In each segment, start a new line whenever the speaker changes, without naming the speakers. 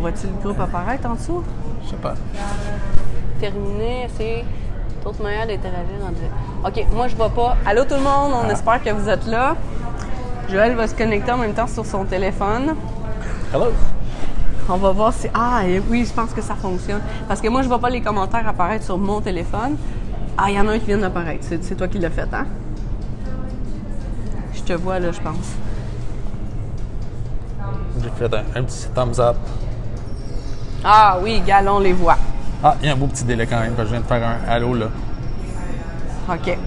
voit-tu le groupe apparaître en dessous?
Je sais pas.
Terminé, c'est toute manière d'interagir en direct. OK, moi je vais pas. Allô tout le monde, on espère que vous êtes là. Joël va se connecter en même temps sur son téléphone.
Hello!
On va voir si... Ah, oui, je pense que ça fonctionne. Parce que moi, je vois pas les commentaires apparaître sur mon téléphone. Ah, il y en a un qui vient d'apparaître. C'est toi qui l'as fait, hein? Je te vois, là, je pense.
J'ai fait un petit thumbs up.
Ah oui, gars, là, on les voit.
Ah, il y a un beau petit délai quand même, parce que je viens de faire un allô, là.
OK.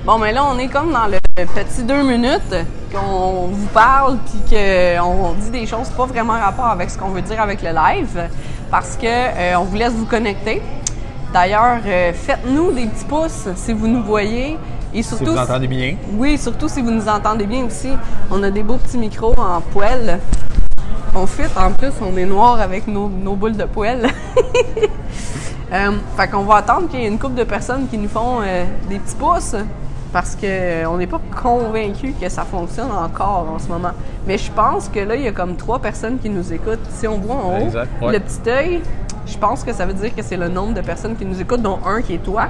Bon, mais là, on est comme dans le petit 2 minutes qu'on vous parle puis qu'on dit des choses pas vraiment en rapport avec ce qu'on veut dire avec le live parce que on vous laisse vous connecter. D'ailleurs, faites-nous des petits pouces si vous nous voyez. Et surtout,
Si vous entendez bien.
Oui, surtout si vous nous entendez bien aussi. On a des beaux petits micros en poêle. On fit, en plus, on est noir avec nos boules de poêle. Fait qu'on va attendre qu'il y ait une couple de personnes qui nous font des petits pouces parce qu'on n'est pas convaincus que ça fonctionne encore en ce moment. Mais je pense que là, il y a comme 3 personnes qui nous écoutent. Si on voit en haut,
Exact, ouais.
le petit œil, je pense que ça veut dire que c'est le nombre de personnes qui nous écoutent, dont un qui est toi.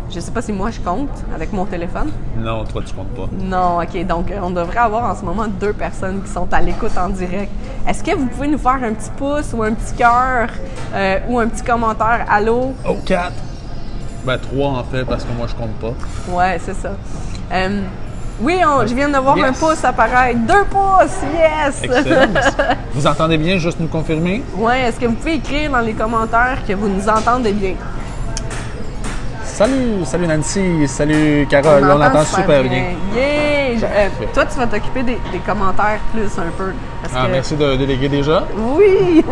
Je sais pas si moi je compte avec mon téléphone.
Non, toi, tu comptes pas.
Non, OK. Donc, on devrait avoir en ce moment 2 personnes qui sont à l'écoute en direct. Est-ce que vous pouvez nous faire un petit pouce ou un petit cœur ou un petit commentaire « Allô ».
Oh, 4! Ben, 3 en fait, parce que moi, je compte pas.
Ouais, c'est ça. Oui, je viens de voir
Yes.
un pouce apparaître. 2 pouces! Yes!
Excellent. Vous entendez bien, juste nous confirmer?
Ouais, est-ce que vous pouvez écrire dans les commentaires que vous nous entendez bien?
Salut Nancy, salut Carole, on entend super bien.
Yeah! Toi, tu vas t'occuper des commentaires plus un peu. Parce que...
Merci de déléguer déjà.
Oui!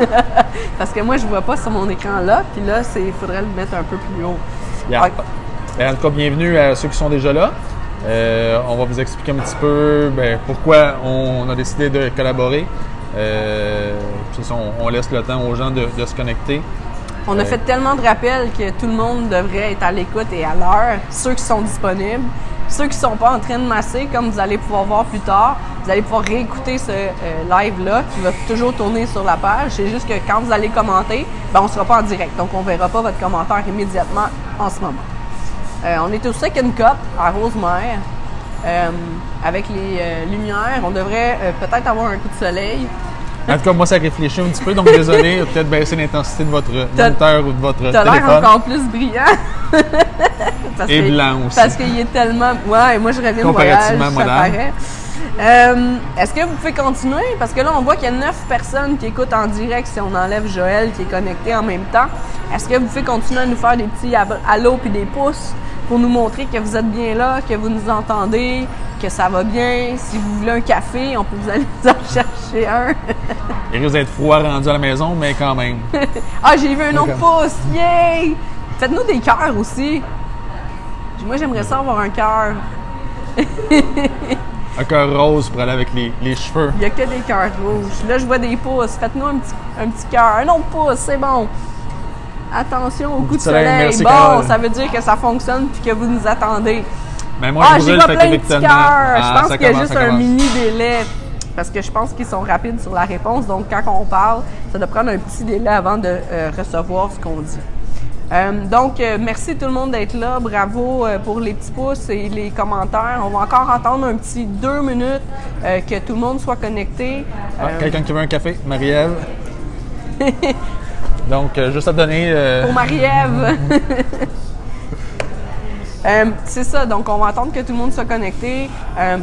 Parce que moi, je vois pas sur mon écran là, puis là, il faudrait le mettre un peu plus haut.
Yeah.
Okay.
En tout cas, bienvenue à ceux qui sont déjà là. On va vous expliquer un petit peu pourquoi on a décidé de collaborer. Puis ça, on laisse le temps aux gens de se connecter.
On a fait tellement de rappels que tout le monde devrait être à l'écoute et à l'heure, ceux qui sont disponibles. Ceux qui ne sont pas en train de masser, comme vous allez pouvoir voir plus tard, vous allez pouvoir réécouter ce live-là qui va toujours tourner sur la page. C'est juste que quand vous allez commenter, on ne sera pas en direct. Donc, on ne verra pas votre commentaire immédiatement en ce moment. On est au Second Cup à Rosemère. Avec les lumières, on devrait peut-être avoir un coup de soleil.
En tout cas, moi, ça réfléchit un petit peu, donc désolé, peut-être baisser l'intensité de votre moniteur ou de votre téléphone.
T'as l'air encore plus brillant.
Et blanc aussi.
Parce qu'il est tellement... Ouais, moi, je reviens de voyage, ça paraît. Est-ce que vous pouvez continuer? Parce que là, on voit qu'il y a 9 personnes qui écoutent en direct si on enlève Joël qui est connecté en même temps. Est-ce que vous pouvez continuer à nous faire des petits allô puis des pouces pour nous montrer que vous êtes bien là, que vous nous entendez, que ça va bien? Si vous voulez un café, on peut vous aller en chercher un.
Il risque d'être froid rendu à la maison, mais quand même.
Ah, j'ai vu un autre pouce! Yay! Faites-nous des cœurs aussi. Moi, j'aimerais ça avoir un cœur.
Un cœur rose pour aller avec les cheveux.
Il n'y a que des cœurs rouges. Là, je vois des pouces. Faites-nous un petit cœur. Un autre pouce, c'est bon. Attention au coup de soleil.
Merci,
bon,
Carole.
ça veut dire que ça fonctionne et que vous nous attendez.
Mais moi, je
j'ai
brûle,
pas
fait
plein de
qu'éventuellement-
petits cœurs. Je pense
ça
qu'il y a
commence,
juste
ça
un
commence.
mini délai. Parce que je pense qu'ils sont rapides sur la réponse. Donc, quand on parle, ça doit prendre un petit délai avant de recevoir ce qu'on dit. Donc, merci tout le monde d'être là. Bravo pour les petits pouces et les commentaires. On va encore attendre un petit 2 minutes que tout le monde soit connecté.
Quelqu'un qui veut un café? Marie-Ève? Donc, juste à donner...
Pour Marie-Ève. C'est ça, donc on va attendre que tout le monde soit connecté.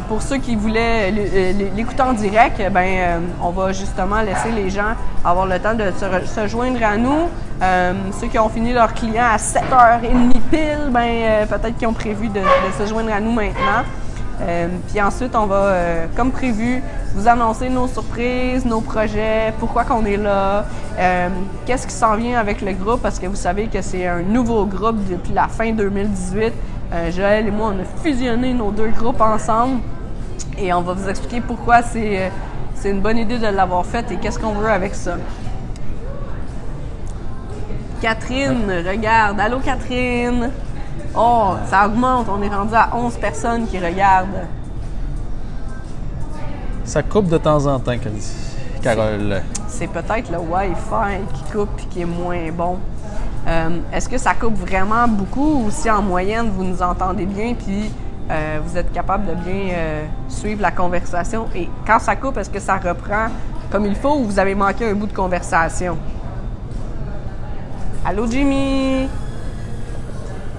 Pour ceux qui voulaient l'écouter en direct, on va justement laisser les gens avoir le temps de se joindre à nous. Ceux qui ont fini leur client à 7h30 pile, peut-être qu'ils ont prévu de se joindre à nous maintenant. Puis ensuite, on va, comme prévu, vous annoncer nos surprises, nos projets, pourquoi qu'on est là, qu'est-ce qui s'en vient avec le groupe, parce que vous savez que c'est un nouveau groupe depuis la fin 2018. Joël et moi, on a fusionné nos 2 groupes ensemble et on va vous expliquer pourquoi c'est une bonne idée de l'avoir fait et qu'est-ce qu'on veut avec ça. Catherine, regarde. Allô, Catherine? Oh, ça augmente. On est rendu à 11 personnes qui regardent.
Ça coupe de temps en temps, Carole.
c'est peut-être le Wi-Fi qui coupe et qui est moins bon. Est-ce que ça coupe vraiment beaucoup ou si en moyenne vous nous entendez bien puis vous êtes capable de bien suivre la conversation? Et quand ça coupe, est-ce que ça reprend comme il faut ou vous avez manqué un bout de conversation? Allô, Jimmy?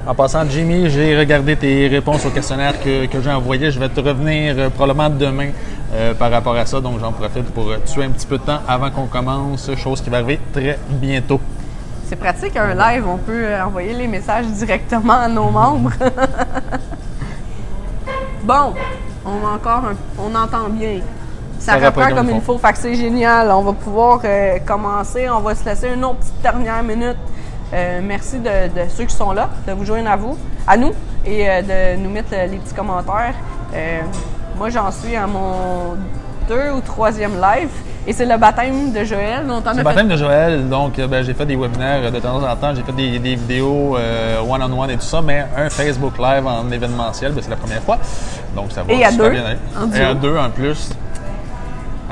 En passant, Jimmy, j'ai regardé tes réponses au questionnaire que j'ai envoyé. Je vais te revenir probablement demain par rapport à ça. Donc, j'en profite pour tuer un petit peu de temps avant qu'on commence, chose qui va arriver très bientôt.
C'est pratique, un live, on peut envoyer les messages directement à nos membres. Bon, on entend bien. Ça reprend comme il faut, fait que c'est génial. On va pouvoir commencer. On va se laisser une autre petite dernière minute. Merci de ceux qui sont là, de vous joindre à nous et de nous mettre les petits commentaires. Moi, j'en suis à mon 2 ou 3e live et c'est le baptême de Joël.
C'est le baptême de Joël, donc j'ai fait des webinaires de temps en temps, j'ai fait des vidéos one-on-one et tout ça, mais un Facebook Live en événementiel, c'est la première fois, donc ça va super bien aller. Et à deux en plus.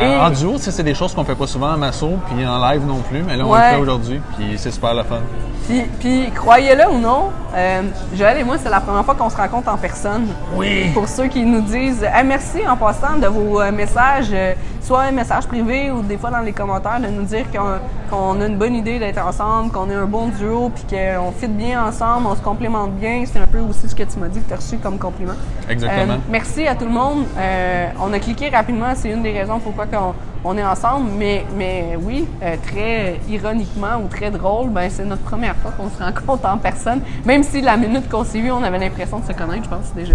En duo, c'est des choses qu'on fait pas souvent en masso, puis en live non plus, mais là, on le fait aujourd'hui, puis c'est super le fun.
Puis croyez-le ou non, Joël et moi, c'est la première fois qu'on se rencontre en personne.
Oui!
Pour ceux qui nous disent hey, merci en passant de vos messages, soit un message privé ou des fois dans les commentaires, de nous dire qu'on a une bonne idée d'être ensemble, qu'on est un bon duo, puis qu'on fit bien ensemble, on se complémente bien. C'est un peu aussi ce que tu m'as dit que tu as reçu comme compliment.
Exactement.
Merci à tout le monde. On a cliqué rapidement, c'est une des raisons pourquoi on est ensemble, mais oui, très ironiquement ou très drôle, ben c'est notre première fois qu'on se rencontre en personne. Même si la minute qu'on s'est vu, on avait l'impression de se connaître, je pense, déjà.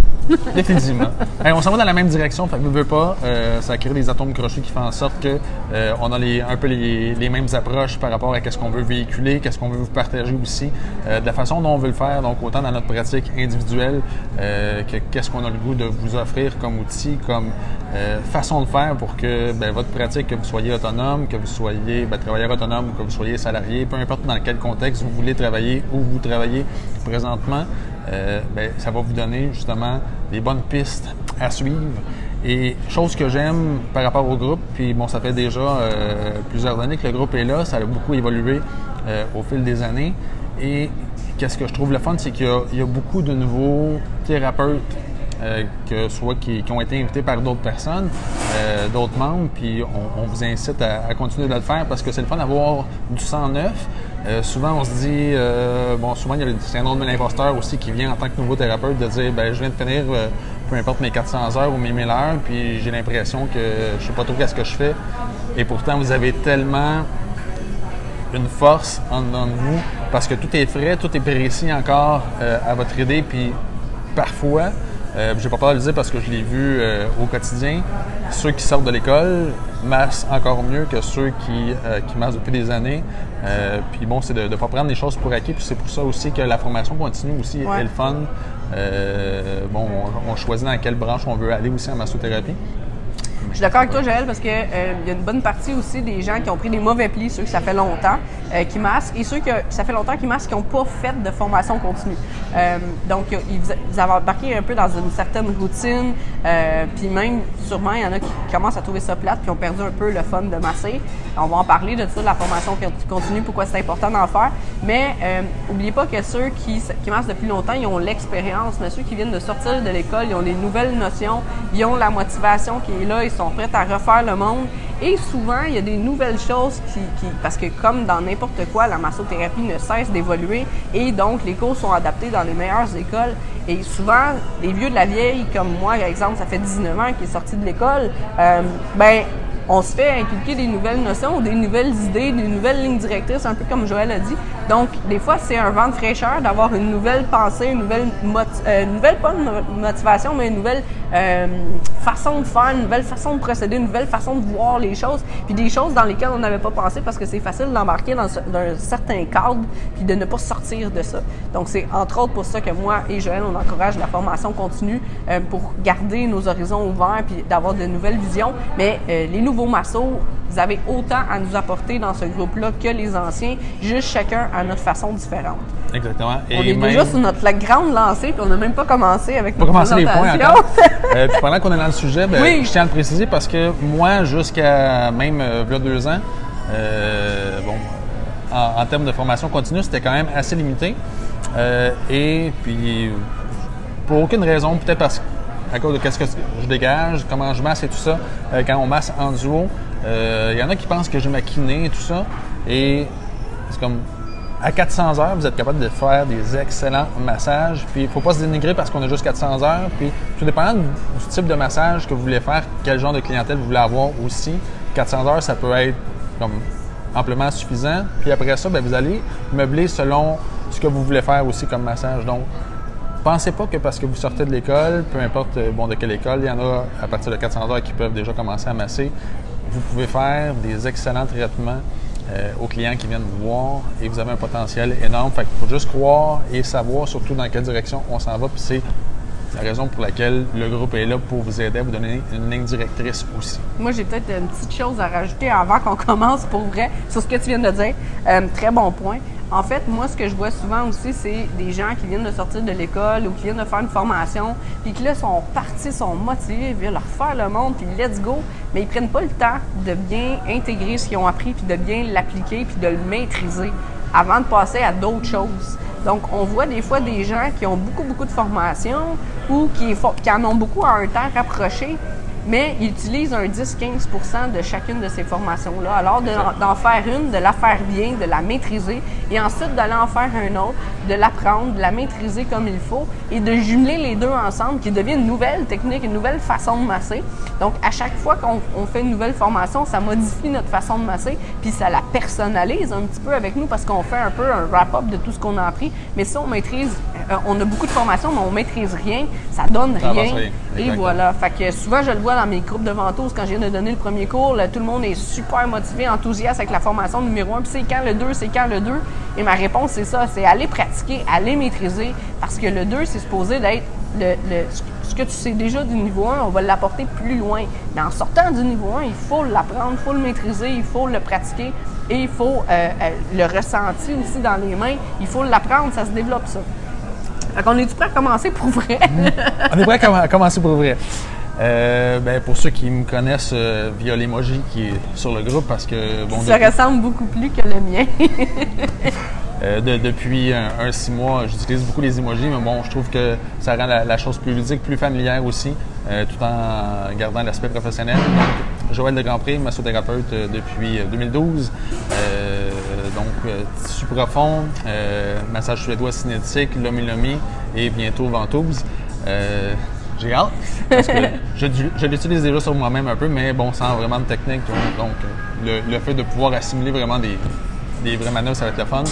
Définitivement. On s'en va dans la même direction, fait que ne veut pas, ça crée des atomes crochus qui font en sorte que on a un peu les mêmes approches par rapport à qu'est-ce qu'on veut véhiculer, qu'est-ce qu'on veut vous partager aussi, de la façon dont on veut le faire, donc autant dans notre pratique individuelle que qu'est-ce qu'on a le goût de vous offrir comme outil, comme façon de faire pour que votre pratique, que vous soyez autonome, que vous soyez travailleur autonome, que vous soyez salarié, peu importe dans quel contexte vous voulez travailler ou vous travaillez présentement, ça va vous donner justement des bonnes pistes à suivre. Et chose que j'aime par rapport au groupe, puis bon, ça fait déjà plusieurs années que le groupe est là, ça a beaucoup évolué au fil des années. Et qu'est-ce que je trouve le fun, c'est qu'il y a beaucoup de nouveaux thérapeutes qui ont été invités par d'autres personnes, d'autres membres, puis on vous incite à continuer de le faire parce que c'est le fun d'avoir du sang neuf. Souvent, on se dit, souvent, il y a le syndrome de l'imposteur aussi qui vient en tant que nouveau thérapeute de dire, je viens de finir peu importe mes 400 heures ou mes 1000 heures, puis j'ai l'impression que je sais pas trop qu'est-ce que je fais. Et pourtant, vous avez tellement une force en dedans de vous parce que tout est frais, tout est précis encore à votre idée, puis parfois, j'ai pas peur de le dire parce que je l'ai vu au quotidien, ceux qui sortent de l'école massent encore mieux que ceux qui massent depuis des années. Puis bon, c'est de ne pas prendre les choses pour acquis. Puis c'est pour ça aussi que la formation continue aussi est le fun. On choisit dans quelle branche on veut aller aussi en massothérapie.
Je suis d'accord avec toi, Joël, parce que y a une bonne partie aussi des gens qui ont pris des mauvais plis, ceux que ça fait longtemps qui massent, et ceux que ça fait longtemps qui massent qui n'ont pas fait de formation continue. Donc, ils avaient embarqué un peu dans une certaine routine, puis même, sûrement, il y en a qui commencent à trouver ça plate, puis ont perdu un peu le fun de masser. On va en parler de ça, de la formation continue, pourquoi c'est important d'en faire. Mais n'oubliez pas que ceux qui massent depuis longtemps, ils ont l'expérience, mais ceux qui viennent de sortir de l'école, ils ont les nouvelles notions, ils ont la motivation qui est là, ils sont prêts à refaire le monde. Et souvent, il y a des nouvelles choses parce que comme dans n'importe quoi, la massothérapie ne cesse d'évoluer et donc les cours sont adaptés dans les meilleures écoles. Et souvent, les vieux de la vieille, comme moi, par exemple, ça fait 19 ans qu'il est sorti de l'école, on se fait inculquer des nouvelles notions, des nouvelles idées, des nouvelles lignes directrices, un peu comme Joël a dit. Donc, des fois, c'est un vent de fraîcheur d'avoir une nouvelle pensée, une nouvelle pas une motivation, mais une nouvelle façon de faire, une nouvelle façon de procéder, une nouvelle façon de voir les choses, puis des choses dans lesquelles on n'avait pas pensé parce que c'est facile d'embarquer dans un certain cadre puis de ne pas sortir de ça. Donc, c'est entre autres pour ça que moi et Joël, on encourage la formation continue pour garder nos horizons ouverts puis d'avoir de nouvelles visions. Mais les nouveaux massos, vous avez autant à nous apporter dans ce groupe-là que les anciens, juste chacun à notre façon différente.
Exactement.
On est déjà sur notre grande lancée, puis on n'a même pas commencé avec notre
présentation. On va commencer les points encore. Puis pendant qu'on est dans le sujet,
oui.
Je tiens à le préciser parce que moi, jusqu'à même il y a 2 ans, En termes de formation continue, c'était quand même assez limité. Et puis, pour aucune raison, peut-être à cause de qu'est-ce que je dégage, comment je masse et tout ça, quand on masse en duo, il y en a qui pensent que j'ai ma kiné et tout ça. Et c'est comme, à 400 heures, vous êtes capable de faire des excellents massages. Puis, il ne faut pas se dénigrer parce qu'on a juste 400 heures. Puis, tout dépendant du type de massage que vous voulez faire, quel genre de clientèle vous voulez avoir aussi, 400 heures, ça peut être comme amplement suffisant. Puis après ça, bien, vous allez meubler selon ce que vous voulez faire aussi comme massage. Donc, pensez pas que parce que vous sortez de l'école, peu importe de quelle école, il y en a à partir de 400 heures qui peuvent déjà commencer à masser. Vous pouvez faire des excellents traitements aux clients qui viennent vous voir et vous avez un potentiel énorme. Fait qu'il faut juste croire et savoir surtout dans quelle direction on s'en va. Puis c'est la raison pour laquelle le groupe est là pour vous aider à vous donner une ligne directrice aussi.
Moi, j'ai peut-être une petite chose à rajouter avant qu'on commence pour vrai sur ce que tu viens de dire. Très bon point. En fait, moi, ce que je vois souvent aussi, c'est des gens qui viennent de sortir de l'école ou qui viennent de faire une formation, puis qui là sont partis, sont motivés, ils veulent leur faire le monde, puis let's go, mais ils prennent pas le temps de bien intégrer ce qu'ils ont appris, puis de bien l'appliquer, puis de le maîtriser avant de passer à d'autres choses. Donc, on voit des fois des gens qui ont beaucoup de formation ou qui en ont beaucoup à un temps rapproché, mais ils utilisent un 10-15% de chacune de ces formations-là. Alors, d'en faire une, de la faire bien, de la maîtriser, et ensuite d'aller en faire un autre, de l'apprendre, de la maîtriser comme il faut, et de jumeler les deux ensemble, qui devient une nouvelle technique, une nouvelle façon de masser. Donc, à chaque fois qu'on fait une nouvelle formation, ça modifie notre façon de masser, puis ça la personnalise un petit peu avec nous, parce qu'on fait un peu un wrap-up de tout ce qu'on a appris. Mais si on maîtrise, on a beaucoup de formations, mais on maîtrise rien, ça donne rien. Et voilà. Fait que souvent, je le vois dans mes groupes de ventose, quand je viens de donner le premier cours, là, tout le monde est super motivé, enthousiaste avec la formation numéro 1. Puis c'est quand le 2, c'est quand le 2? Et ma réponse, c'est ça, c'est aller pratiquer, aller maîtriser, parce que le 2, c'est supposé d'être ce que tu sais déjà du niveau 1, on va l'apporter plus loin. Mais en sortant du niveau 1, il faut l'apprendre, il faut le maîtriser, il faut le pratiquer et il faut le ressentir aussi dans les mains. Il faut l'apprendre, ça se développe ça. Fait qu'on est-tu prêt à commencer pour vrai?
On est prêt à commencer pour vrai. Pour ceux qui me connaissent via l'emoji qui est sur le groupe, parce que... Bon,
ça ressemble beaucoup plus que le mien.
Depuis 6 mois, j'utilise beaucoup les emojis, mais bon, je trouve que ça rend la chose plus ludique, plus familière aussi, tout en gardant l'aspect professionnel. Donc, Joël de Grandpré, massothérapeute depuis 2012. Tissu profond, massage suédois cinétique, lomi-lomi et bientôt ventouse. J'ai hâte, parce que je l'utilise déjà sur moi-même un peu, mais bon, sans vraiment de technique. Donc, le fait de pouvoir assimiler vraiment des vraies manœuvres, ça va être le fun.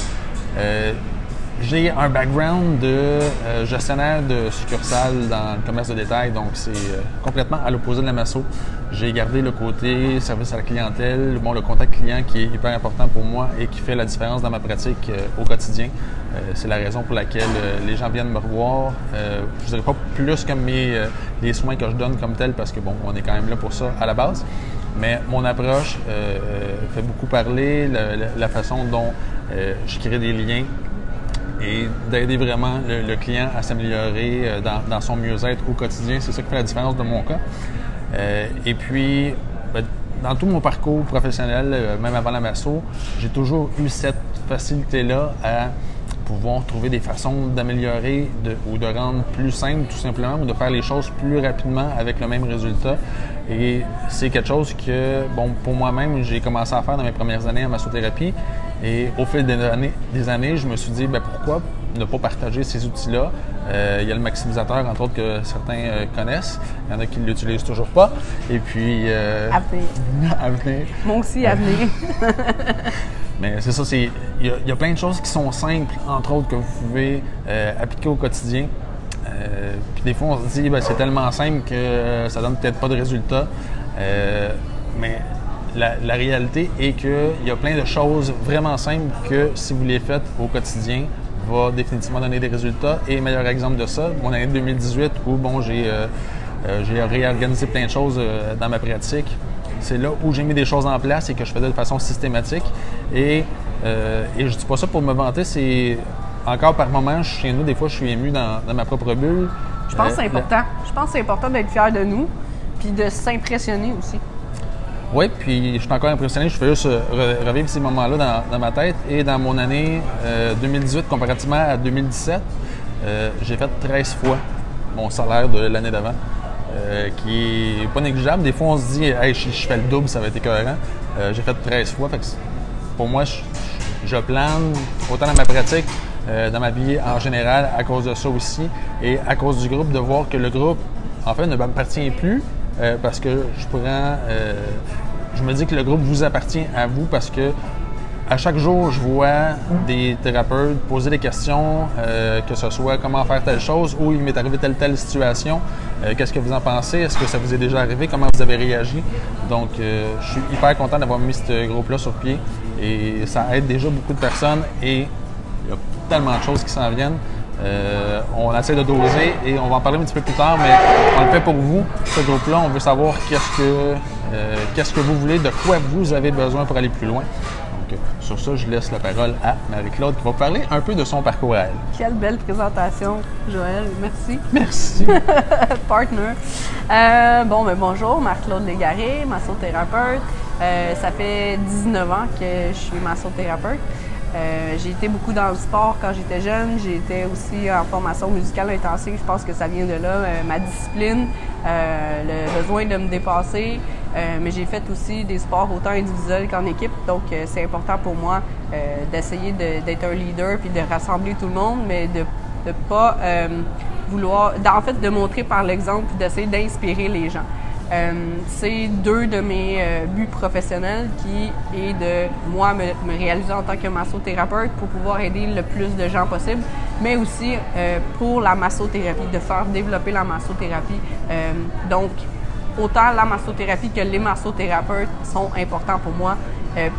J'ai un background de gestionnaire de succursale dans le commerce de détail, donc c'est complètement à l'opposé de la masso. J'ai gardé le côté service à la clientèle, le contact client qui est hyper important pour moi et qui fait la différence dans ma pratique au quotidien. C'est la raison pour laquelle les gens viennent me revoir. Je ne dirais pas plus que les soins que je donne comme tel, parce que bon, on est quand même là pour ça à la base. Mais mon approche fait beaucoup parler, la façon dont je crée des liens et d'aider vraiment le client à s'améliorer dans son mieux-être au quotidien. C'est ça qui fait la différence de mon cas. Et puis, dans tout mon parcours professionnel, même avant la masso, j'ai toujours eu cette facilité-là à pouvoir trouver des façons d'améliorer ou de rendre plus simple tout simplement, ou de faire les choses plus rapidement avec le même résultat. Et c'est quelque chose que, bon, pour moi-même, j'ai commencé à faire dans mes premières années en massothérapie. Et au fil des années, je me suis dit, pourquoi ne pas partager ces outils-là? Il y a le maximisateur, entre autres, que certains connaissent. Il y en a qui ne l'utilisent toujours pas. Et puis...
À venir.
À venir.
Moi aussi, à venir.
Mais c'est ça, il y a plein de choses qui sont simples, entre autres, que vous pouvez appliquer au quotidien. Puis des fois, on se dit, c'est tellement simple que ça donne peut-être pas de résultats. Mais la réalité est qu'il y a plein de choses vraiment simples que, si vous les faites au quotidien, va définitivement donner des résultats. Et meilleur exemple de ça, mon année 2018, où bon, j'ai réorganisé plein de choses dans ma pratique. C'est là où j'ai mis des choses en place et que je faisais de façon systématique. Et je dis pas ça pour me vanter, c'est encore par moments, chez nous, des fois, je suis ému dans ma propre bulle.
Je pense que c'est important. Je pense que c'est important d'être fier de nous puis de s'impressionner aussi.
Oui, puis je suis encore impressionné. Je fais juste revivre ces moments-là dans ma tête. Et dans mon année 2018, comparativement à 2017, j'ai fait 13 fois mon salaire de l'année d'avant, qui est pas négligeable. Des fois, on se dit, hey, je fais le double, ça va être écœurant. J'ai fait 13 fois. Fait que pour moi, je plane autant dans ma pratique, dans ma vie en général, à cause de ça aussi. Et à cause du groupe, de voir que le groupe, en fait, ne m'appartient plus parce que je me dis que le groupe vous appartient à vous parce que à chaque jour, je vois des thérapeutes poser des questions, que ce soit comment faire telle chose ou il m'est arrivé telle situation. Qu'est-ce que vous en pensez? Est-ce que ça vous est déjà arrivé? Comment vous avez réagi? Donc, je suis hyper content d'avoir mis ce groupe-là sur pied et ça aide déjà beaucoup de personnes et il y a tellement de choses qui s'en viennent. On essaie de doser et on va en parler un petit peu plus tard, mais on le fait pour vous, ce groupe-là. On veut savoir qu'est-ce que vous voulez, de quoi vous avez besoin pour aller plus loin. Donc, sur ça, je laisse la parole à Marie-Claude qui va parler un peu de son parcours à elle.
Quelle belle présentation, Joël. Merci.
Merci.
Partner. Bonjour, Marie-Claude Légaré, massothérapeute. Ça fait 19 ans que je suis massothérapeute. J'ai été beaucoup dans le sport quand j'étais jeune. J'ai été aussi en formation musicale intensive. Je pense que ça vient de là, ma discipline, le besoin de me dépasser. Mais j'ai fait aussi des sports autant individuels qu'en équipe. Donc, c'est important pour moi d'essayer d'être un leader puis de rassembler tout le monde, mais de ne pas vouloir... En fait, de montrer par l'exemple puis d'essayer d'inspirer les gens. C'est deux de mes buts professionnels qui est de moi me réaliser en tant que massothérapeute pour pouvoir aider le plus de gens possible, mais aussi pour la massothérapie, de faire développer la massothérapie. Donc, autant la massothérapie que les massothérapeutes sont importants pour moi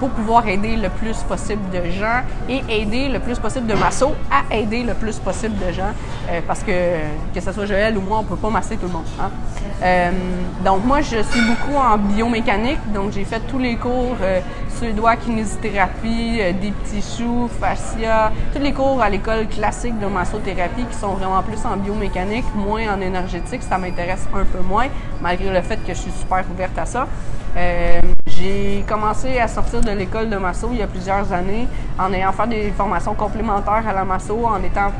pour pouvoir aider le plus possible de gens et aider le plus possible de massos à aider le plus possible de gens parce que ce soit Joël ou moi, on ne peut pas masser tout le monde. Hein? Donc moi, je suis beaucoup en biomécanique, donc j'ai fait tous les cours suédois, kinésithérapie, des petits choux, fascia, tous les cours à l'école classique de massothérapie qui sont vraiment plus en biomécanique, moins en énergétique, ça m'intéresse un peu moins, malgré le fait que je suis super ouverte à ça. J'ai commencé à sortir de l'école de masso il y a plusieurs années en ayant fait des formations complémentaires à la masso, en étant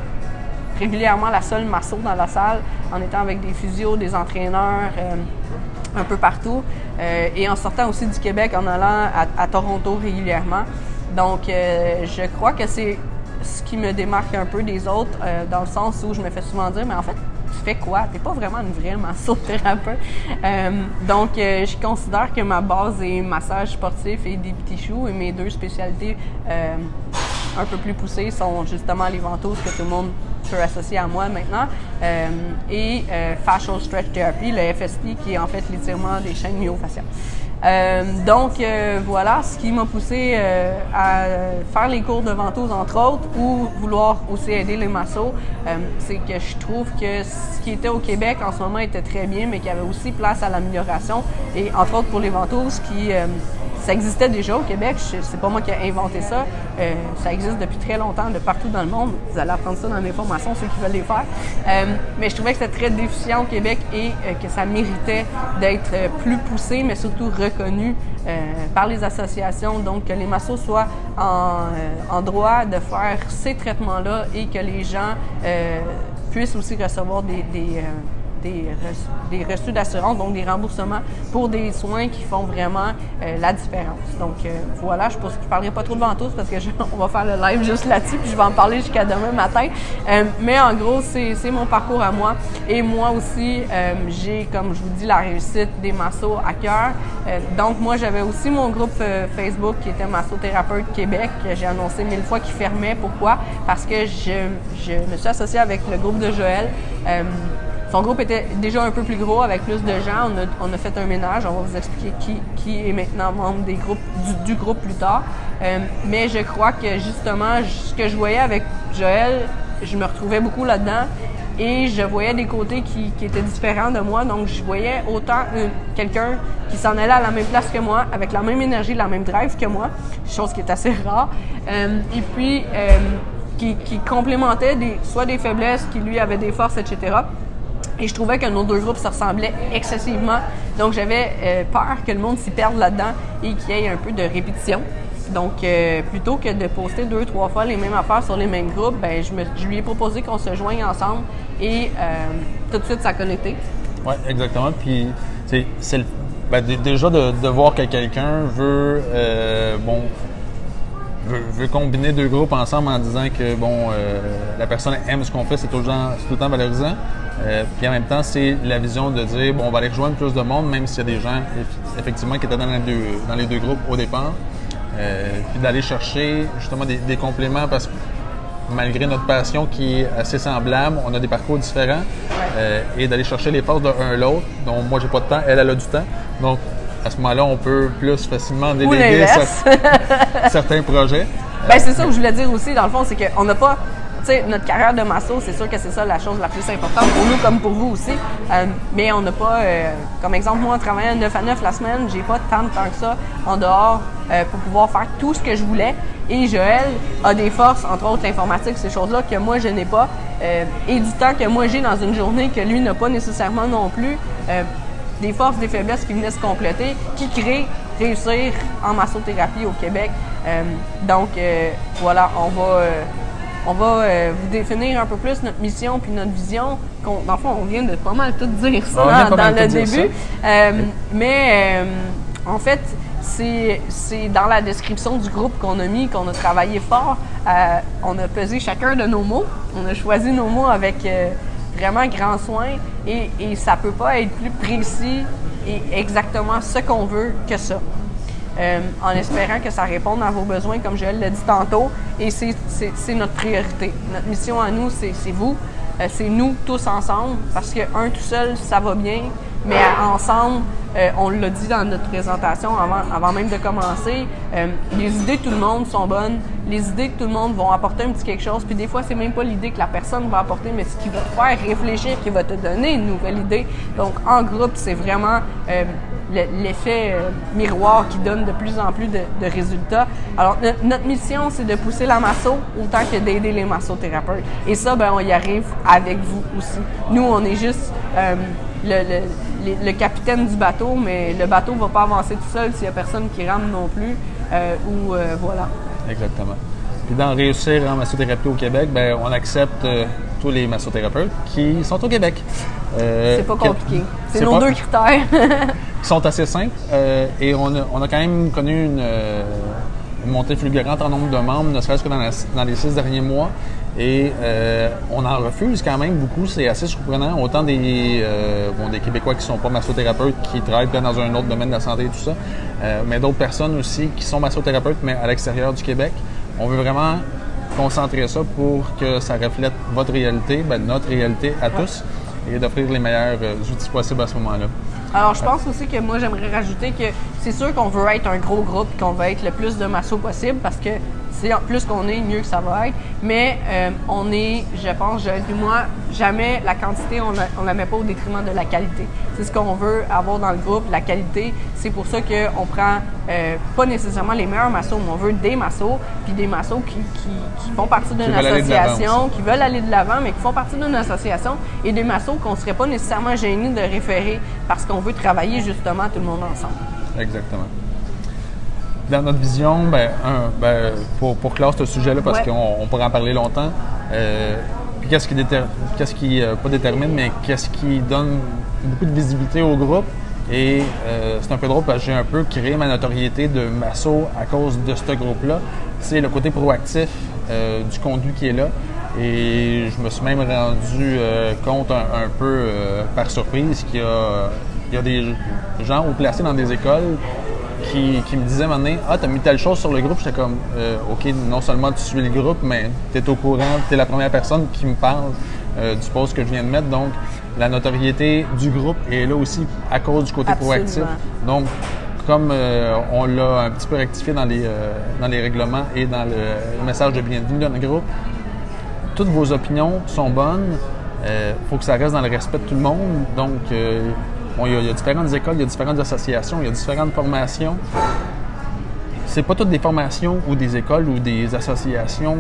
régulièrement la seule masso dans la salle, en étant avec des physios, des entraîneurs un peu partout et en sortant aussi du Québec en allant à Toronto régulièrement. Donc, je crois que c'est ce qui me démarque un peu des autres dans le sens où je me fais souvent dire, mais en fait, tu fais quoi? T'es pas vraiment une vraie massothérapeute. Donc, je considère que ma base est massage sportif et des petits choux et mes deux spécialités un peu plus poussées sont justement les ventouses que tout le monde peut associer à moi maintenant et Fascial Stretch Therapy, le FST qui est en fait l'étirement des chaînes myofaciales. Voilà ce qui m'a poussé à faire les cours de ventouse entre autres ou vouloir aussi aider les massos. C'est que je trouve que ce qui était au Québec en ce moment était très bien, mais qu'il y avait aussi place à l'amélioration et entre autres pour les ventouses ça existait déjà au Québec, c'est pas moi qui ai inventé ça. Ça existe depuis très longtemps, de partout dans le monde. Vous allez apprendre ça dans mes formations, ceux qui veulent les faire. Mais je trouvais que c'était très déficient au Québec et que ça méritait d'être plus poussé, mais surtout reconnu par les associations. Donc, que les massos soient en droit de faire ces traitements-là et que les gens puissent aussi recevoir des reçus d'assurance, donc des remboursements pour des soins qui font vraiment la différence. Donc voilà, je ne parlerai pas trop de ventouses parce que on va faire le live juste là-dessus, puis je vais en parler jusqu'à demain matin. Mais en gros, c'est mon parcours à moi. Et moi aussi, j'ai, comme je vous dis, la réussite des massos à cœur. Donc moi, j'avais aussi mon groupe Facebook qui était Massothérapeute Québec, que j'ai annoncé 1000 fois qu'il fermait. Pourquoi? Parce que je me suis associée avec le groupe de Joël. Son groupe était déjà un peu plus gros, avec plus de gens. On a fait un ménage. On va vous expliquer qui est maintenant membre du groupe plus tard. Mais je crois que justement, ce que je voyais avec Joël, je me retrouvais beaucoup là-dedans. Et je voyais des côtés qui étaient différents de moi. Donc, je voyais autant quelqu'un qui s'en allait à la même place que moi, avec la même énergie, la même drive que moi, chose qui est assez rare. Et puis, qui complémentait soit des faiblesses, qui lui avait des forces, etc. Et je trouvais que nos deux groupes se ressemblaient excessivement. Donc, j'avais peur que le monde s'y perde là-dedans et qu'il y ait un peu de répétition. Donc, plutôt que de poster 2-3 fois les mêmes affaires sur les mêmes groupes, ben, je lui ai proposé qu'on se joigne ensemble et tout de suite, ça a connecté.
Oui, exactement. Puis, déjà de voir que quelqu'un veut combiner deux groupes ensemble en disant que la personne aime ce qu'on fait, c'est tout le temps valorisant. Puis en même temps, c'est la vision de dire on va aller rejoindre plus de monde, même s'il y a des gens effectivement qui étaient dans les deux groupes au départ. Puis d'aller chercher justement des compléments parce que malgré notre passion qui est assez semblable, on a des parcours différents et d'aller chercher les forces de l'un à l'autre. Donc moi, j'ai pas de temps, elle a du temps. Donc à ce moment-là, on peut plus facilement déléguer certains projets.
Ben, c'est ça que je voulais dire aussi, dans le fond, c'est qu'on n'a pas... Tu sais, notre carrière de masso, c'est sûr que c'est ça la chose la plus importante pour nous comme pour vous aussi. Mais on n'a pas... comme exemple, moi, en travaillant 9 à 9 la semaine, j'ai pas tant de temps que ça en dehors pour pouvoir faire tout ce que je voulais. Et Joël a des forces, entre autres l'informatique, ces choses-là que moi, je n'ai pas. Et du temps que moi, j'ai dans une journée que lui n'a pas nécessairement non plus. Des forces, des faiblesses qui venaient se compléter, qui créent réussir en massothérapie au Québec. Donc, voilà, on va vous définir un peu plus notre mission puis notre vision. Dans le fond, on vient de pas mal tout dire ça dans le début. En fait, c'est dans la description du groupe qu'on a mis, qu'on a travaillé fort. On a pesé chacun de nos mots. On a choisi nos mots avec... vraiment grand soin et ça peut pas être plus précis et exactement ce qu'on veut que ça. En espérant que ça réponde à vos besoins, comme Joël l'a dit tantôt, et c'est notre priorité. Notre mission à nous, c'est vous, c'est nous tous ensemble, parce qu'un tout seul, ça va bien, mais ensemble, on l'a dit dans notre présentation avant même de commencer, les idées de tout le monde sont bonnes, les idées de tout le monde vont apporter un petit quelque chose, puis des fois, c'est même pas l'idée que la personne va apporter, mais ce qui va te faire réfléchir, qui va te donner une nouvelle idée. Donc, en groupe, c'est vraiment l'effet miroir qui donne de plus en plus de résultats. Alors, notre mission, c'est de pousser la masso autant que d'aider les massothérapeutes. Et ça, ben, on y arrive avec vous aussi. Nous, on est juste le capitaine du bateau, mais le bateau ne va pas avancer tout seul s'il n'y a personne qui rame non plus. Voilà.
Exactement. Puis dans Réussir en massothérapie au Québec, ben, on accepte tous les massothérapeute qui sont au Québec.
C'est pas compliqué. C'est nos deux critères.
Qui sont assez simples. Et on a quand même connu une montée fulgurante en nombre de membres, ne serait-ce que dans les 6 derniers mois. Et on en refuse quand même beaucoup. C'est assez surprenant. Autant des Québécois qui ne sont pas massothérapeutes, qui travaillent dans un autre domaine de la santé et tout ça, mais d'autres personnes aussi qui sont massothérapeutes, mais à l'extérieur du Québec. On veut vraiment concentrer ça pour que ça reflète votre réalité, notre réalité à tous, et d'offrir les meilleurs outils possibles à ce moment-là.
Alors, je pense aussi que moi, j'aimerais rajouter que c'est sûr qu'on veut être un gros groupe et qu'on veut être le plus de masso possible parce que c'est plus qu'on est, mieux que ça va être. Mais on est, je pense, Joël et moi, jamais la quantité, on la met pas au détriment de la qualité. C'est ce qu'on veut avoir dans le groupe, la qualité. C'est pour ça qu'on prend pas nécessairement les meilleurs massos, mais on veut des massos, puis des massos qui font partie d'une association, qui veulent aller de l'avant, mais qui font partie d'une association, et des massos qu'on ne serait pas nécessairement gênés de référer parce qu'on veut travailler justement tout le monde ensemble. Exactement.
Dans notre vision, pour clore ce sujet-là, parce qu'on pourrait en parler longtemps, puis qu'est-ce qui pas détermine, mais qu'est-ce qui donne beaucoup de visibilité au groupe. Et c'est un peu drôle parce que j'ai un peu créé ma notoriété de masso à cause de ce groupe-là. C'est le côté proactif du contenu qui est là. Et je me suis même rendu compte un peu par surprise qu'il y a des gens haut placés dans des écoles qui me disaient maintenant, t'as mis telle chose sur le groupe. J'étais comme, OK, non seulement tu suis le groupe, mais tu es au courant, tu es la première personne qui me parle du post que je viens de mettre. Donc, la notoriété du groupe est là aussi à cause du côté proactif. Donc, comme on l'a un petit peu rectifié dans les règlements et dans le message de bienvenue dans le groupe, toutes vos opinions sont bonnes. Faut que ça reste dans le respect de tout le monde. Donc, il y a différentes écoles, il y a différentes associations, il y a différentes formations. C'est pas toutes des formations ou des écoles ou des associations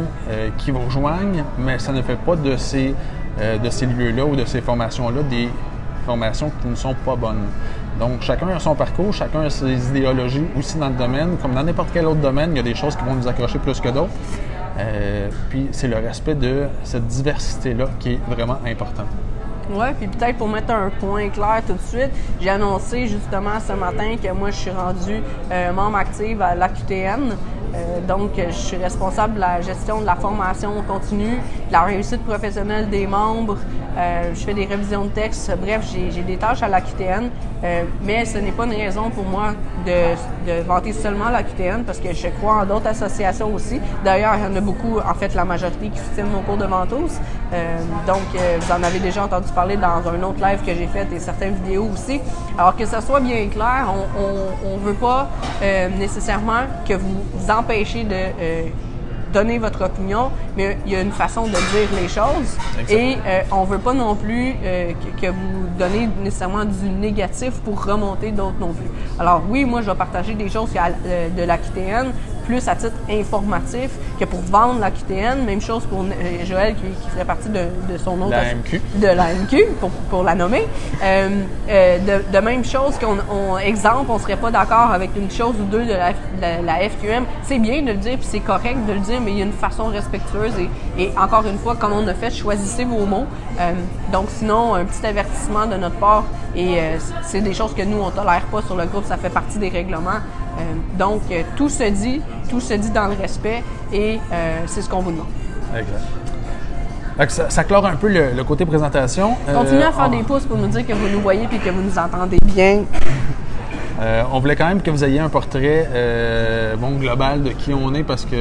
qui vous rejoignent, mais ça ne fait pas de ces de ces lieux-là ou de ces formations-là des formations qui ne sont pas bonnes. Donc, chacun a son parcours, chacun a ses idéologies aussi dans le domaine. Comme dans n'importe quel autre domaine, il y a des choses qui vont nous accrocher plus que d'autres. Puis, c'est le respect de cette diversité-là qui est vraiment important.
Oui, puis peut-être pour mettre un point clair tout de suite, j'ai annoncé justement ce matin que moi, je suis rendue membre active à l'AQTN. Donc, je suis responsable de la gestion de la formation continue, de la réussite professionnelle des membres. Je fais des révisions de textes. Bref, j'ai des tâches à l'AQTN, mais ce n'est pas une raison pour moi de vanter seulement l'AQTN parce que je crois en d'autres associations aussi. D'ailleurs, il y en a beaucoup, en fait, la majorité qui soutiennent mon cours de ventouse. Donc, vous en avez déjà entendu parler dans un autre live que j'ai fait et certaines vidéos aussi. Alors que ça soit bien clair, on ne veut pas nécessairement que vous empêcher de donner votre opinion, mais il y a une façon de dire les choses. Exactement. Et on ne veut pas non plus que vous donnez nécessairement du négatif pour remonter d'autres non plus. Alors oui, moi je vais partager des choses de l'AQTN, plus à titre informatif que pour vendre l'AQTN. Même chose pour Joël qui ferait partie de son autre... De l'AMQ, pour la nommer. De même chose exemple, on ne serait pas d'accord avec une chose ou deux de la FQM. C'est bien de le dire, puis c'est correct de le dire, mais il y a une façon respectueuse. Et encore une fois, comme on a fait, choisissez vos mots. Donc sinon, un petit avertissement de notre part. Et c'est des choses que nous, on ne tolère pas sur le groupe. Ça fait partie des règlements. Donc, tout se dit dans le respect et c'est ce qu'on vous demande.
Exact. Ça clore un peu le côté présentation.
Continuez à faire des pouces pour nous dire que vous nous voyez et que vous nous entendez bien.
On voulait quand même que vous ayez un portrait global de qui on est parce que,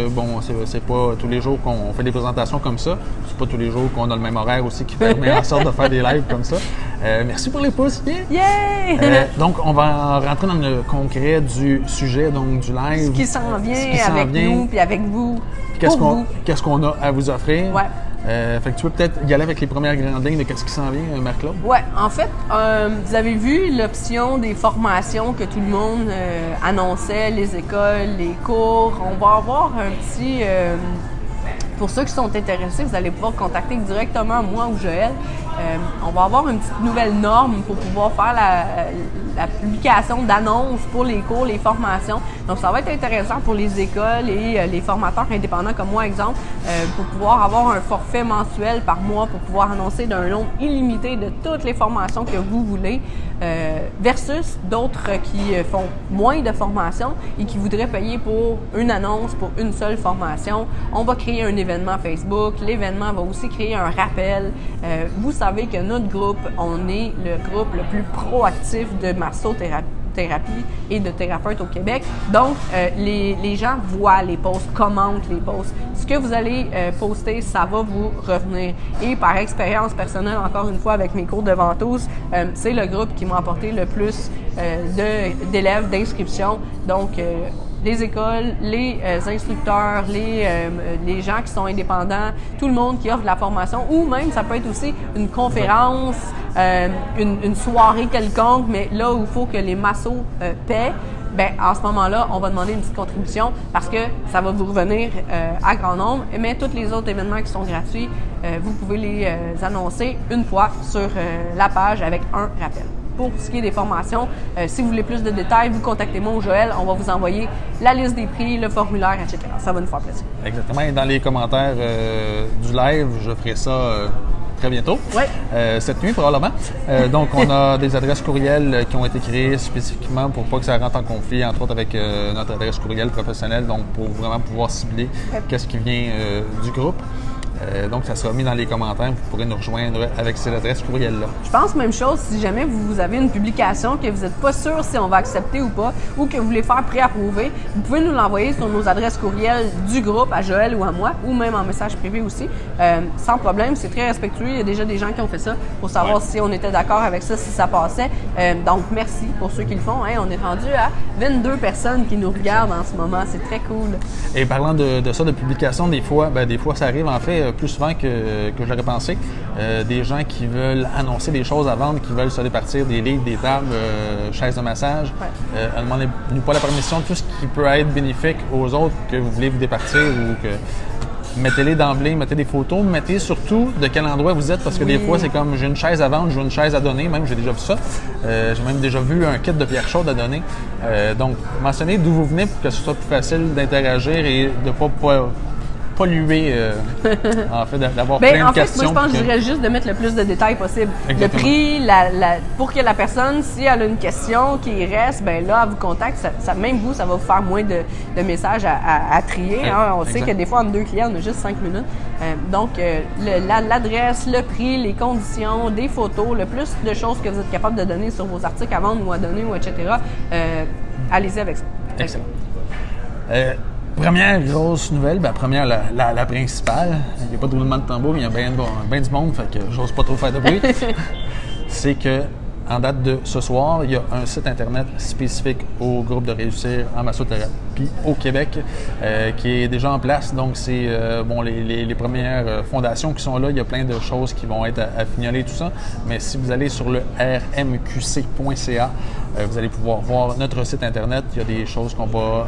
c'est pas tous les jours qu'on fait des présentations comme ça. C'est pas tous les jours qu'on a le même horaire aussi qui permet en sorte de faire des lives comme ça. Merci pour les pouces.
Yeah!
Donc, on va rentrer dans le concret du sujet, donc du live.
Ce qui s'en vient avec nous puis avec vous.
Qu'est-ce qu'on a à vous offrir?
Ouais.
Fait que tu peux peut-être y aller avec les premières grandes lignes de qu'est-ce qui s'en vient, Marc-Claude?
Oui, en fait, vous avez vu l'option des formations que tout le monde annonçait, les écoles, les cours. On va avoir un petit... pour ceux qui sont intéressés, vous allez pouvoir contacter directement moi ou Joël. On va avoir une petite nouvelle norme pour pouvoir faire la publication d'annonces pour les cours, les formations. Donc, ça va être intéressant pour les écoles et les formateurs indépendants comme moi, exemple, pour pouvoir avoir un forfait mensuel par mois pour pouvoir annoncer d'un nombre illimité de toutes les formations que vous voulez, versus d'autres qui font moins de formations et qui voudraient payer pour une annonce, pour une seule formation. On va créer un événement Facebook. L'événement va aussi créer un rappel. Vous savez que notre groupe, on est le groupe le plus proactif de massothérapie et de thérapeutes au Québec. Donc, les gens voient les posts, commentent les posts. Ce que vous allez poster, ça va vous revenir. Et par expérience personnelle, encore une fois, avec mes cours de ventouse, c'est le groupe qui m'a apporté le plus d'élèves, d'inscriptions. Donc, les écoles, les instructeurs, les gens qui sont indépendants, tout le monde qui offre de la formation, ou même ça peut être aussi une conférence, une soirée quelconque, mais là où il faut que les massos paient, à ce moment-là, on va demander une petite contribution parce que ça va vous revenir à grand nombre. Mais tous les autres événements qui sont gratuits, vous pouvez les annoncer une fois sur la page avec un rappel. Pour ce qui est des formations, si vous voulez plus de détails, vous contactez moi ou Joël. On va vous envoyer la liste des prix, le formulaire, etc. Ça va nous faire plaisir.
Exactement. Et dans les commentaires du live, je ferai ça très bientôt.
Oui.
Cette nuit, probablement. Donc, on a des adresses courriels qui ont été créées spécifiquement pour pas que ça rentre en conflit, entre autres avec notre adresse courriel professionnelle, donc pour vraiment pouvoir cibler qu'est-ce qui vient du groupe. Donc, ça sera mis dans les commentaires. Vous pourrez nous rejoindre avec ces adresses courriel-là.
Je pense même chose si jamais vous avez une publication que vous n'êtes pas sûr si on va accepter ou pas, ou que vous voulez faire pré-approuver, vous pouvez nous l'envoyer sur nos adresses courriel du groupe, à Joël ou à moi, ou même en message privé aussi. Sans problème, c'est très respectueux. Il y a déjà des gens qui ont fait ça pour savoir si on était d'accord avec ça, si ça passait. Donc, merci pour ceux qui le font. On est rendu à 22 personnes qui nous regardent en ce moment. C'est très cool.
Et parlant de ça, de publication, des fois, ça arrive en fait plus souvent que je l'aurais pensé. Des gens qui veulent annoncer des choses à vendre, qui veulent se départir des livres, des tables, chaises de massage. Demandez-nous pas la permission de tout ce qui peut être bénéfique aux autres que vous voulez vous départir ou que mettez-les d'emblée, mettez des photos, mettez surtout de quel endroit vous êtes, parce que des fois, c'est comme j'ai une chaise à vendre, j'ai une chaise à donner, même j'ai déjà vu ça. J'ai même déjà vu un kit de pierre chaude à donner. Donc, mentionnez d'où vous venez pour que ce soit plus facile d'interagir et de ne pas polluer, en fait, d'avoir plein de questions.
Moi, je pense que je dirais juste de mettre le plus de détails possible.
Exactement.
Le prix, pour que la personne, si elle a une question qui reste, ben là, elle vous contacte. Même vous, ça va vous faire moins de messages à trier. Hein. On sait que des fois, entre deux clients, on a juste 5 minutes. Donc, l'adresse, le prix, les conditions, des photos, le plus de choses que vous êtes capable de donner sur vos articles à vendre ou à donner, ou etc., allez-y avec ça.
Excellent. Première grosse nouvelle, première, la principale, il n'y a pas de roulement de tambour, mais il y a bien du monde, fait que j'ose pas trop faire de bruit. C'est que, en date de ce soir, il y a un site internet spécifique au groupe de réussir en massothérapie au Québec qui est déjà en place. Donc, c'est les premières fondations qui sont là. Il y a plein de choses qui vont être à fignoler, tout ça. Mais si vous allez sur le rmqc.ca, vous allez pouvoir voir notre site internet. Il y a des choses qu'on va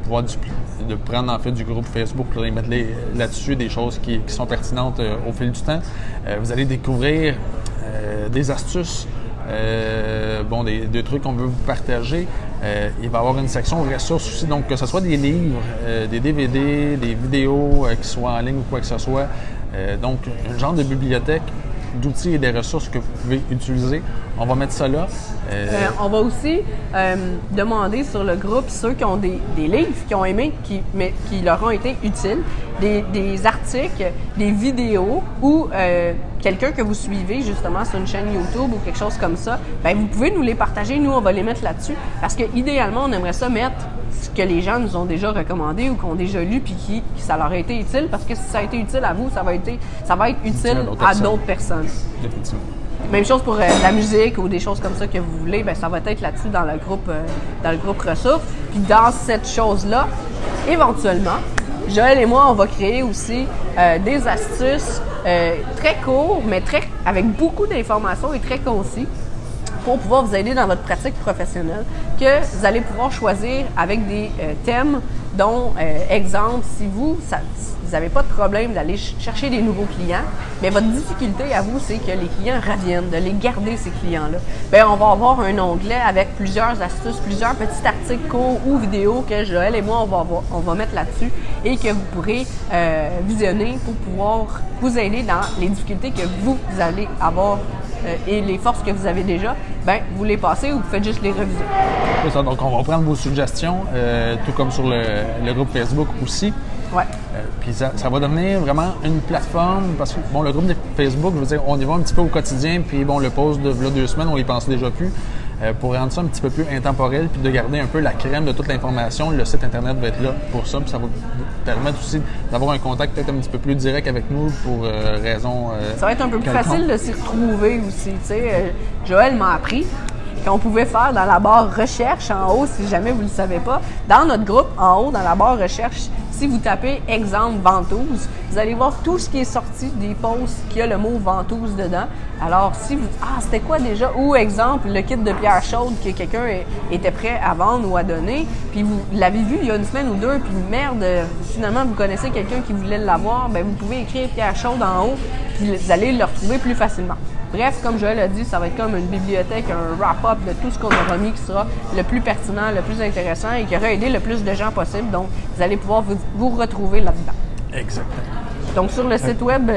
pouvoir de prendre en fait du groupe Facebook pour les mettre là-dessus, des choses qui sont pertinentes au fil du temps. Vous allez découvrir des astuces, des trucs qu'on veut vous partager. Il va y avoir une section ressources aussi, donc que ce soit des livres, des DVD, des vidéos qui soient en ligne ou quoi que ce soit. Donc, un genre de bibliothèque d'outils et des ressources que vous pouvez utiliser. On va mettre ça là.
On va aussi demander sur le groupe ceux qui ont des livres qu'ils ont aimés, mais qui leur ont été utiles, des articles, des vidéos ou quelqu'un que vous suivez justement sur une chaîne YouTube ou quelque chose comme ça, vous pouvez nous les partager. Nous, on va les mettre là-dessus parce que idéalement, on aimerait ça mettre ce que les gens nous ont déjà recommandé ou qu'on a déjà lu puis qui ça leur a été utile, parce que si ça a été utile à vous, ça va être utile à d'autres personnes.
Définitivement.
Même chose pour la musique ou des choses comme ça que vous voulez, ça va être là-dessus dans le groupe ressources. Puis dans cette chose-là, éventuellement, Joël et moi, on va créer aussi des astuces très courtes, mais avec beaucoup d'informations et très concis, pour pouvoir vous aider dans votre pratique professionnelle, que vous allez pouvoir choisir avec des thèmes dont, exemple, si vous n'avez pas de problème d'aller chercher des nouveaux clients, mais votre difficulté à vous, c'est que les clients reviennent, de les garder, ces clients-là. On va avoir un onglet avec plusieurs astuces, plusieurs petits articles courts ou vidéos que Joël et moi, on va mettre là-dessus et que vous pourrez visionner pour pouvoir vous aider dans les difficultés que vous allez avoir et les forces que vous avez déjà, vous les passez ou vous faites juste les réviser.
C'est ça, donc on va prendre vos suggestions, tout comme sur le groupe Facebook aussi.
Ouais.
Puis ça va devenir vraiment une plateforme, parce que le groupe de Facebook, je veux dire, on y va un petit peu au quotidien, puis le post de 2 semaines, on y pense déjà plus. Pour rendre ça un petit peu plus intemporel, puis de garder un peu la crème de toute l'information, le site internet va être là pour ça, puis ça va vous permettre aussi d'avoir un contact peut-être un petit peu plus direct avec nous pour raison.
Ça va être un peu plus facile de s'y retrouver aussi. Joël m'a appris qu'on pouvait faire dans la barre recherche en haut, si jamais vous ne le savez pas. Dans notre groupe, en haut, dans la barre recherche, si vous tapez « Exemple ventouse », vous allez voir tout ce qui est sorti des posts qui a le mot « ventouse » dedans. Alors, si vous... Ah, c'était quoi déjà? Ou exemple, le kit de pierre chaude que quelqu'un était prêt à vendre ou à donner, puis vous l'avez vu il y a une semaine ou deux, puis merde, finalement, vous connaissez quelqu'un qui voulait l'avoir, vous pouvez écrire « pierre chaude » en haut, puis vous allez le retrouver plus facilement. Bref, comme Joël a dit, ça va être comme une bibliothèque, un wrap-up de tout ce qu'on aura mis qui sera le plus pertinent, le plus intéressant et qui aura aidé le plus de gens possible. Donc, vous allez pouvoir vous retrouver là-dedans.
Exactement.
Donc, sur le site web,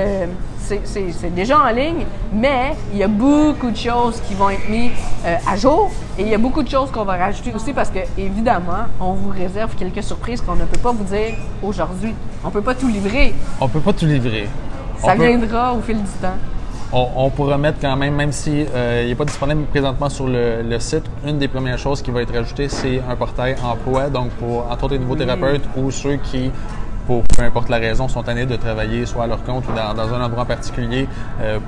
c'est déjà en ligne, mais il y a beaucoup de choses qui vont être mises à jour et il y a beaucoup de choses qu'on va rajouter aussi parce que, évidemment, on vous réserve quelques surprises qu'on ne peut pas vous dire aujourd'hui. On ne peut pas tout livrer.
On peut pas tout livrer.
Ça viendra au fil du temps.
On pourra mettre quand même si il n'est pas disponible présentement sur le site, une des premières choses qui va être ajoutée, c'est un portail emploi, donc pour entre autres les nouveaux thérapeutes ou ceux qui, pour peu importe la raison, sont tannés de travailler soit à leur compte ou dans un endroit en particulier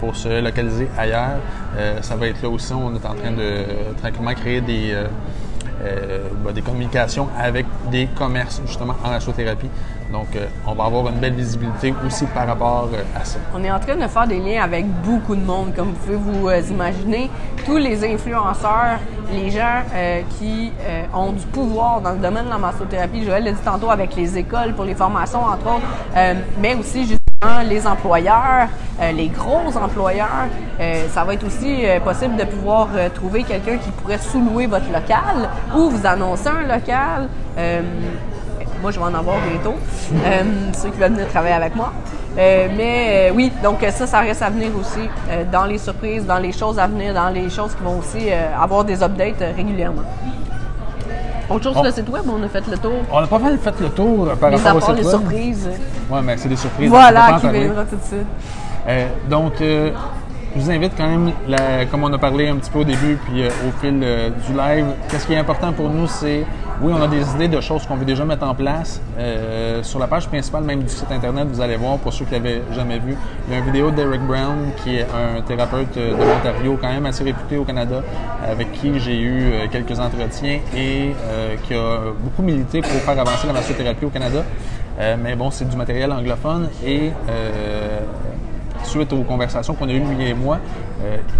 pour se localiser ailleurs. Ça va être là aussi. On est en train de tranquillement créer des communications avec des commerces justement en massothérapie. Donc, on va avoir une belle visibilité aussi par rapport à ça.
On est en train de faire des liens avec beaucoup de monde, comme vous pouvez vous imaginer. Tous les influenceurs, les gens qui ont du pouvoir dans le domaine de la massothérapie. Joël l'a dit tantôt avec les écoles pour les formations, entre autres, mais aussi justement les employeurs, les gros employeurs. Ça va être aussi possible de pouvoir trouver quelqu'un qui pourrait sous-louer votre local ou vous annoncer un local. Moi, je vais en avoir bientôt, ceux qui veulent venir travailler avec moi. Oui, donc ça reste à venir aussi dans les surprises, dans les choses à venir, dans les choses qui vont aussi avoir des updates régulièrement. Autre chose sur le site web, on a fait le tour.
On n'a pas fait le tour par rapport au site web.
Les surprises.
Oui, mais c'est des surprises.
Voilà, qui viendra tout de suite.
Donc, je vous invite quand même, comme on a parlé un petit peu au début, puis au fil du live, qu'est-ce qui est important pour nous, c'est, oui, on a des idées de choses qu'on veut déjà mettre en place. Sur la page principale même du site Internet, vous allez voir, pour ceux qui ne l'avaient jamais vu, il y a une vidéo d'Eric Brown, qui est un thérapeute de l'Ontario, quand même assez réputé au Canada, avec qui j'ai eu quelques entretiens et qui a beaucoup milité pour faire avancer la massothérapie au Canada. Mais bon, c'est du matériel anglophone et suite aux conversations qu'on a eues, lui et moi,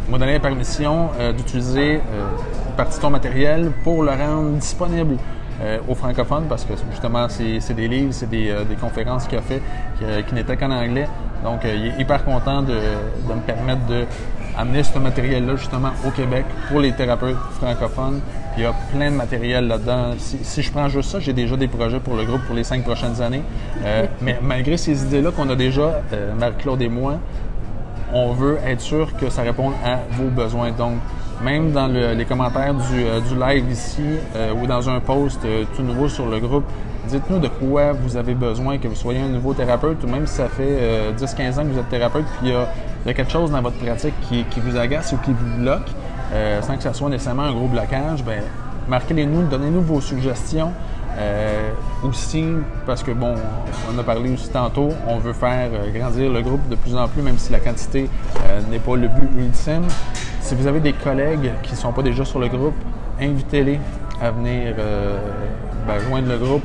il m'a donné la permission d'utiliser une partie de ton matériel pour le rendre disponible aux francophones parce que justement, c'est des livres, c'est des conférences qu'il a fait qui n'étaient qu'en anglais. Donc, il est hyper content de me permettre d'amener ce matériel-là justement au Québec pour les thérapeutes francophones. Puis il y a plein de matériel là-dedans. Si je prends juste ça, j'ai déjà des projets pour le groupe pour les 5 prochaines années. Mais malgré ces idées-là qu'on a déjà, Marie-Claude et moi, on veut être sûr que ça réponde à vos besoins. Donc, même dans les commentaires du live ici ou dans un post tout nouveau sur le groupe, dites-nous de quoi vous avez besoin, que vous soyez un nouveau thérapeute ou même si ça fait 10-15 ans que vous êtes thérapeute puis il y a quelque chose dans votre pratique qui vous agace ou qui vous bloque, sans que ça soit nécessairement un gros blocage, bien, marquez-les-nous, donnez-nous vos suggestions. Aussi, parce que bon, on a parlé aussi tantôt, on veut faire grandir le groupe de plus en plus, même si la quantité n'est pas le but ultime. Si vous avez des collègues qui ne sont pas déjà sur le groupe, invitez-les à venir joindre le groupe.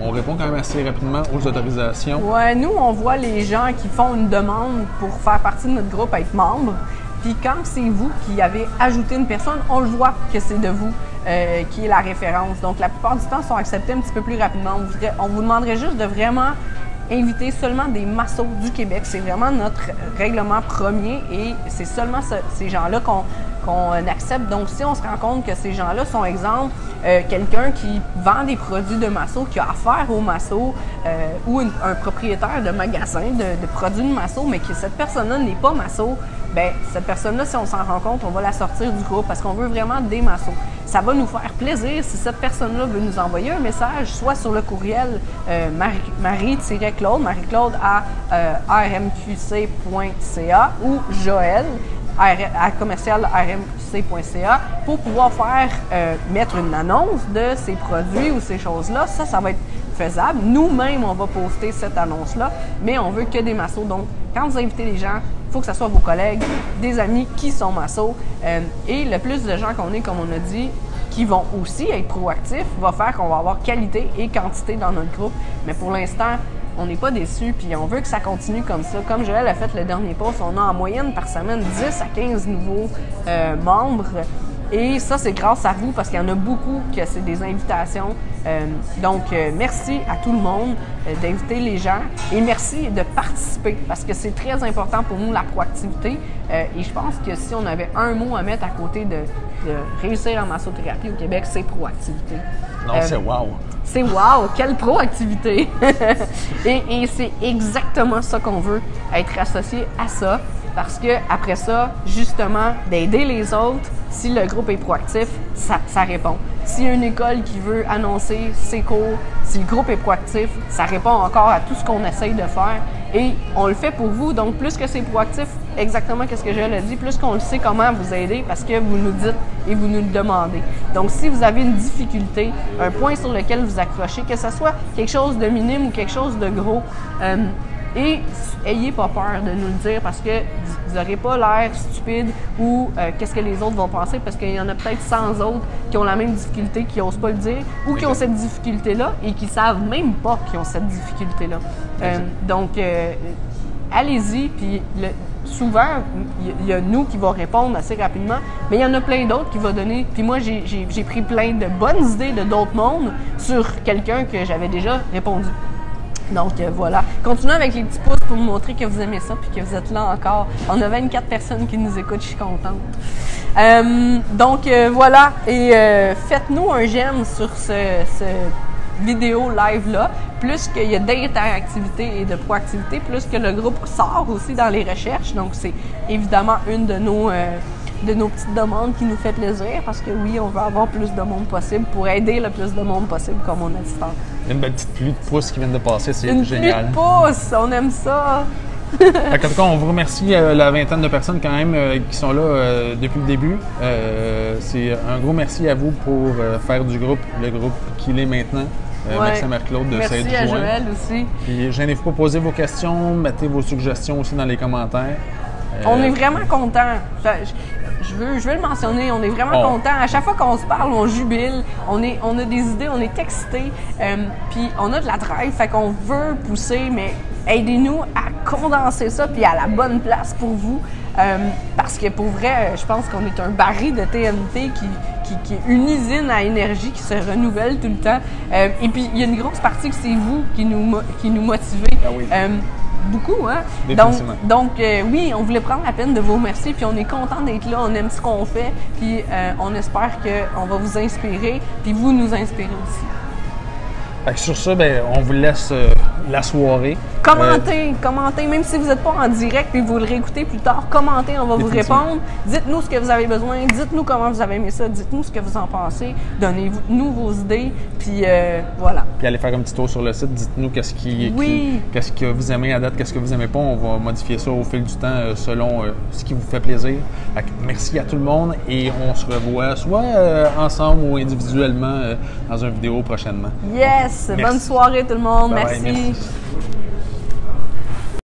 On répond quand même assez rapidement aux autorisations.
Ouais, nous, on voit les gens qui font une demande pour faire partie de notre groupe, être membre. Puis quand c'est vous qui avez ajouté une personne, on le voit que c'est de vous qui est la référence. Donc, la plupart du temps, sont acceptés un petit peu plus rapidement. On vous demanderait juste de vraiment inviter seulement des massos du Québec. C'est vraiment notre règlement premier et c'est seulement ces gens-là qu'on accepte. Donc, si on se rend compte que ces gens-là sont, exemple, quelqu'un qui vend des produits de masso, qui a affaire aux massos ou un propriétaire de magasin de produits de masso, mais que cette personne-là n'est pas masso, bien, cette personne-là, si on s'en rend compte, on va la sortir du groupe parce qu'on veut vraiment des massos. Ça va nous faire plaisir si cette personne-là veut nous envoyer un message, soit sur le courriel Marie-Claude à rmqc.ca ou Joël à commercial-rmqc.ca pour pouvoir faire mettre une annonce de ces produits ou ces choses-là. Ça va être faisable. Nous-mêmes, on va poster cette annonce-là, mais on veut que des massos. Donc, quand vous invitez les gens, il faut que ce soit vos collègues, des amis qui sont massos. Et le plus de gens qu'on est, comme on a dit, qui vont aussi être proactifs, va faire qu'on va avoir qualité et quantité dans notre groupe. Mais pour l'instant, on n'est pas déçus, puis on veut que ça continue comme ça. Comme Joël a fait le dernier post, on a en moyenne par semaine 10 à 15 nouveaux membres. Et ça, c'est grâce à vous, parce qu'il y en a beaucoup que c'est des invitations. Donc, merci à tout le monde d'inviter les gens et merci de participer, parce que c'est très important pour nous, la proactivité. Et je pense que si on avait un mot à mettre à côté de réussir en massothérapie au Québec, c'est proactivité.
Non, c'est wow!
C'est wow! Quelle proactivité! et c'est exactement ça qu'on veut, être associé à ça. Parce que après ça, justement, d'aider les autres, si le groupe est proactif, ça répond. S'il y a une école qui veut annoncer ses cours, si le groupe est proactif, ça répond encore à tout ce qu'on essaye de faire. Et on le fait pour vous, donc plus que c'est proactif, exactement ce que je l'ai dit, plus qu'on le sait comment vous aider parce que vous nous dites et vous nous le demandez. Donc si vous avez une difficulté, un point sur lequel vous accrochez, que ce soit quelque chose de minime ou quelque chose de gros, Et ayez pas peur de nous le dire parce que vous n'aurez pas l'air stupide ou qu'est-ce que les autres vont penser parce qu'il y en a peut-être 100 autres qui ont la même difficulté, qui n'osent pas le dire ou qui ont cette difficulté-là et qui savent même pas qu'ils ont cette difficulté-là. Donc, allez-y, puis souvent, il y a nous qui va répondre assez rapidement, mais il y en a plein d'autres qui vont donner. Puis moi, j'ai pris plein de bonnes idées de d'autres mondes sur quelqu'un que j'avais déjà répondu. Donc voilà. Continuez avec les petits pouces pour me montrer que vous aimez ça puis que vous êtes là encore. On a 24 personnes qui nous écoutent, je suis contente. Donc voilà. Et faites-nous un j'aime sur ce vidéo live-là. Plus qu'il y a d'interactivité et de proactivité, plus que le groupe sort aussi dans les recherches. Donc c'est évidemment une de nos petites demandes qui nous fait plaisir parce que oui, on veut avoir plus de monde possible pour aider le plus de monde possible comme on a dit tantôt.
Une belle petite pluie de pouces qui viennent de passer, c'est génial.
Une pluie de pouces, on aime ça!
En tout cas, on vous remercie la vingtaine de personnes quand même qui sont là depuis le début. C'est un gros merci à vous pour faire du groupe, le groupe qu'il est maintenant. Merci à Marie-Claude de s'être joint.
Merci à Joël aussi.
Puis gênez-vous pas, posez vos questions, mettez vos suggestions aussi dans les commentaires.
On est vraiment contents. Je veux le mentionner, on est vraiment contents. À chaque fois qu'on se parle, on jubile, on a des idées, on est excités, puis on a de la drive, fait qu'on veut pousser, mais aidez-nous à condenser ça puis à la bonne place pour vous. Parce que pour vrai, je pense qu'on est un baril de TNT qui est une usine à énergie qui se renouvelle tout le temps. Et puis, il y a une grosse partie que c'est vous qui nous motivez.
Ah oui.
Beaucoup, hein? Donc oui, on voulait prendre la peine de vous remercier, puis on est content d'être là, on aime ce qu'on fait, puis on espère qu'on va vous inspirer, puis vous nous inspirez aussi.
Fait que sur ça, on vous laisse la soirée.
Commentez, même si vous n'êtes pas en direct et vous le réécoutez plus tard, commentez, on va vous répondre. Dites-nous ce que vous avez besoin, dites-nous comment vous avez aimé ça, dites-nous ce que vous en pensez, donnez-nous vos idées, puis voilà. Puis
allez faire un petit tour sur le site, dites-nous qu'est-ce que vous aimez à date, qu'est-ce que vous aimez pas, on va modifier ça au fil du temps selon ce qui vous fait plaisir. Fait que merci à tout le monde et on se revoit soit ensemble ou individuellement dans une vidéo prochainement.
Yes! Bonne soirée tout le monde,
Bye
merci.
bye, merci.